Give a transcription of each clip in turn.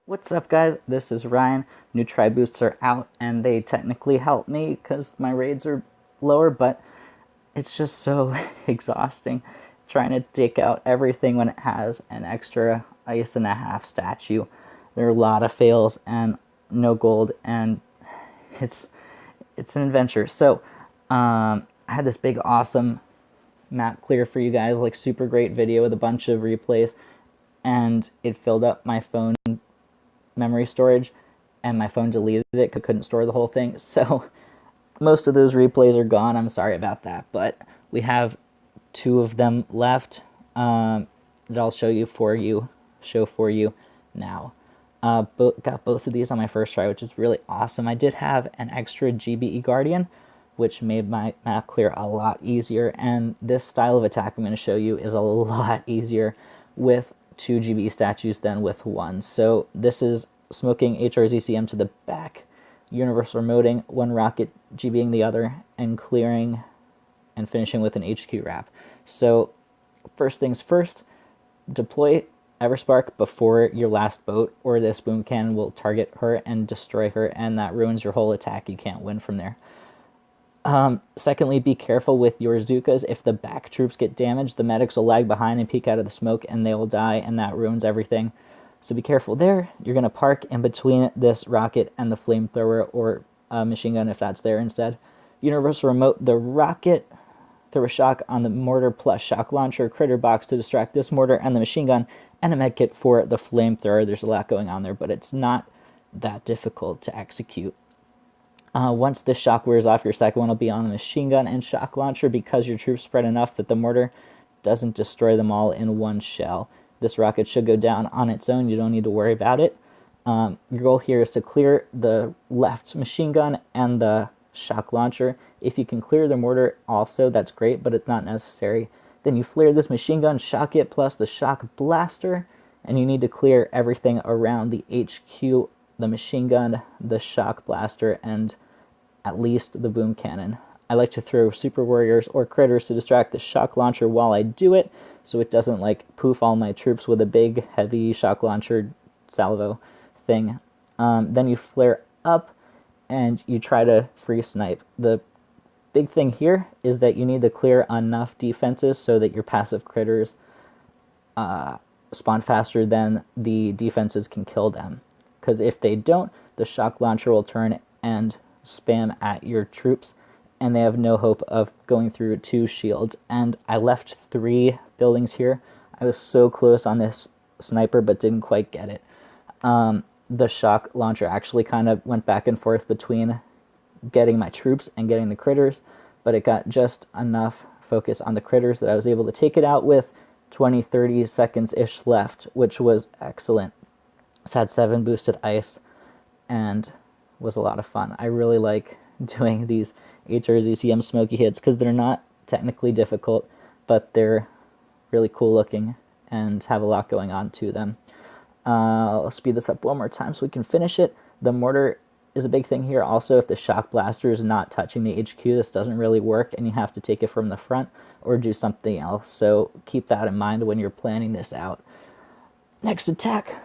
What's up, guys? This is Ryan. New tri boosts are out, and they technically help me because my raids are lower, but it's just so exhausting trying to take out everything when it has an extra ice and a half statue. There are a lot of fails and no gold, and it's an adventure. So I had this big awesome map clear for you guys, like super great video with a bunch of replays, and it filled up my phone memory storage, and my phone deleted it because it couldn't store the whole thing. So most of those replays are gone. I'm sorry about that, but we have two of them left that I'll show for you now. Got both of these on my first try, which is really awesome. I did have an extra GBE Guardian, which made my map clear a lot easier, and this style of attack I'm going to show you is a lot easier with 2 GBE statues than with 1. So this is smoking HRZCM to the back, universal remoting, 1 rocket GBing the other, and clearing and finishing with an HQ wrap. So first things first, deploy Everspark before your last boat, or this boom cannon will target her and destroy her, and that ruins your whole attack. You can't win from there. Secondly, be careful with your Zookas. If the back troops get damaged, the medics will lag behind and peek out of the smoke, and they will die, and that ruins everything. So be careful there. You're going to park in between this rocket and the flamethrower, or machine gun if that's there instead. Universal remote the rocket, throw a shock on the mortar plus shock launcher, critter box to distract this mortar and the machine gun, and a medkit for the flamethrower. There's a lot going on there, but it's not that difficult to execute. Once this shock wears off, your second one will be on the machine gun and shock launcher, because your troops spread enough that the mortar doesn't destroy them all in one shell. This rocket should go down on its own. You don't need to worry about it. Your goal here is to clear the left machine gun and the shock launcher. If you can clear the mortar also, that's great, but it's not necessary. Then you flare this machine gun, shock it, plus the shock blaster, and you need to clear everything around the HQ, the machine gun, the shock blaster, and at least the boom cannon. I like to throw super warriors or critters to distract the shock launcher while I do it, so it doesn't like poof all my troops with a big heavy shock launcher salvo thing. Then you flare up and you try to free snipe. The big thing here is that you need to clear enough defenses so that your passive critters spawn faster than the defenses can kill them. Because if they don't, the shock launcher will turn and spam at your troops, and they have no hope of going through 2 shields. And I left 3 buildings here. I was so close on this sniper, but didn't quite get it. The shock launcher actually kind of went back and forth between getting my troops and getting the critters, but it got just enough focus on the critters that I was able to take it out with 20-30 seconds-ish left, which was excellent. It's had 7 boosted ice and was a lot of fun. I really like doing these HRZCM smoky hits because they're not technically difficult, but they're really cool looking and have a lot going on to them. I'll speed this up one more time so we can finish it. The mortar is a big thing here. Also, if the shock blaster is not touching the HQ, this doesn't really work, and you have to take it from the front or do something else. So keep that in mind when you're planning this out. Next attack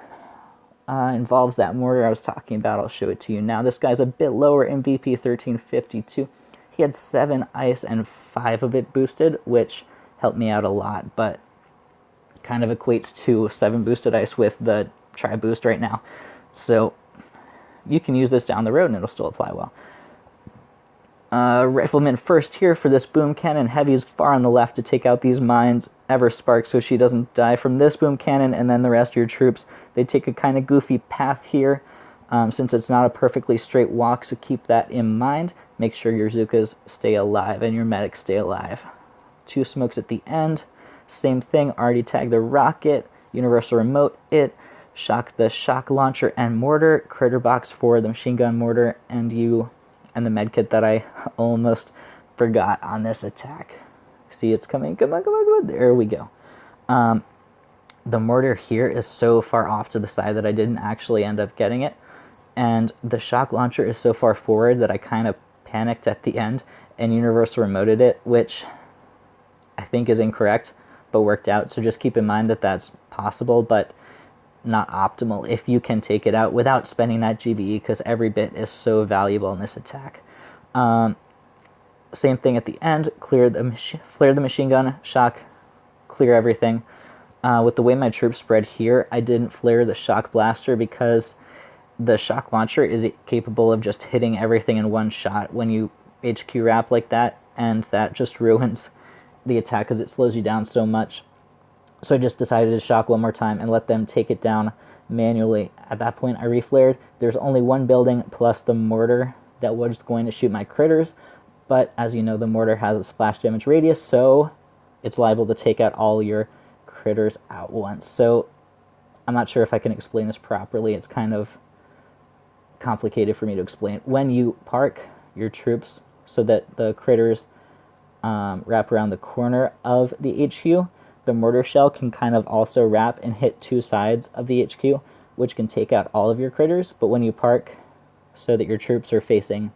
involves that mortar I was talking about. I'll show it to you now. This guy's a bit lower, MVP 1352. He had 7 ice and 5 of it boosted, which helped me out a lot, but kind of equates to 7 boosted ice with the tri boost right now. So you can use this down the road and it'll still apply well. Rifleman first here for this boom cannon. Heavy's far on the left to take out these mines. Everspark so she doesn't die from this boom cannon, and then the rest of your troops, they take a kind of goofy path here since it's not a perfectly straight walk, so keep that in mind. Make sure your Zookas stay alive and your medics stay alive. 2 smokes at the end. Same thing, already tagged the rocket, universal remote it, shock the shock launcher and mortar, critter box for the machine gun mortar, and you and the medkit that I almost forgot on this attack. See, it's coming. Come on, come on, come on. There we go. The mortar here is so far off to the side that I didn't actually end up getting it. And the shock launcher is so far forward that I kind of panicked at the end and universal remoted it, which I think is incorrect, but worked out. So just keep in mind that that's possible. But not optimal if you can take it out without spending that GBE, because every bit is so valuable in this attack. Same thing at the end, flare the machine gun, shock, clear everything. With the way my troops spread here, I didn't flare the shock blaster because the shock launcher is capable of just hitting everything in one shot when you HQ wrap like that, and that just ruins the attack because it slows you down so much. So I just decided to shock one more time and let them take it down manually. At that point, I reflared. There's only one building plus the mortar that was going to shoot my critters, but as you know, the mortar has a splash damage radius, so it's liable to take out all your critters at once. So I'm not sure if I can explain this properly. It's kind of complicated for me to explain. When you park your troops so that the critters wrap around the corner of the HQ, the mortar shell can kind of also wrap and hit two sides of the HQ, which can take out all of your critters. But when you park so that your troops are facing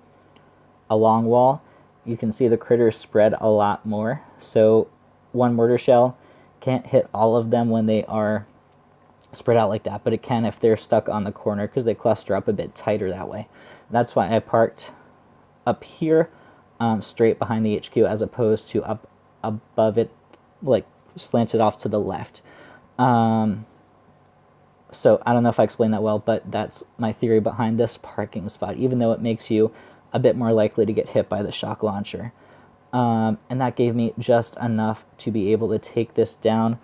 a long wall, you can see the critters spread a lot more. So one mortar shell can't hit all of them when they are spread out like that, but it can if they're stuck on the corner because they cluster up a bit tighter that way. That's why I parked up here, straight behind the HQ, as opposed to up above it, like slanted off to the left. So I don't know if I explained that well, but that's my theory behind this parking spot, even though it makes you a bit more likely to get hit by the shock launcher. And that gave me just enough to be able to take this down.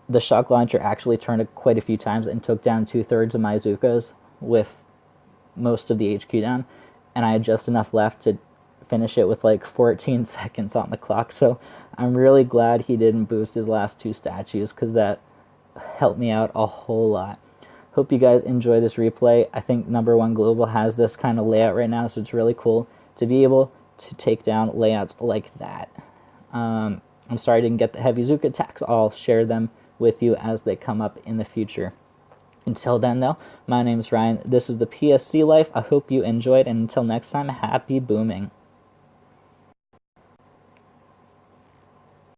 The shock launcher actually turned quite a few times and took down 2/3 of my Zookas with most of the HQ down, and I had just enough left to finish it with like 14 seconds on the clock. So I'm really glad he didn't boost his last two statues, because that helped me out a whole lot. Hope you guys enjoy this replay. I think number 1 Global has this kind of layout right now, so it's really cool to be able to take down layouts like that. I'm sorry I didn't get the heavy Zook attacks. I'll share them with you as they come up in the future. Until then, though, my name's Ryan. This is the PSC Life. I hope you enjoyed, and until next time, happy booming.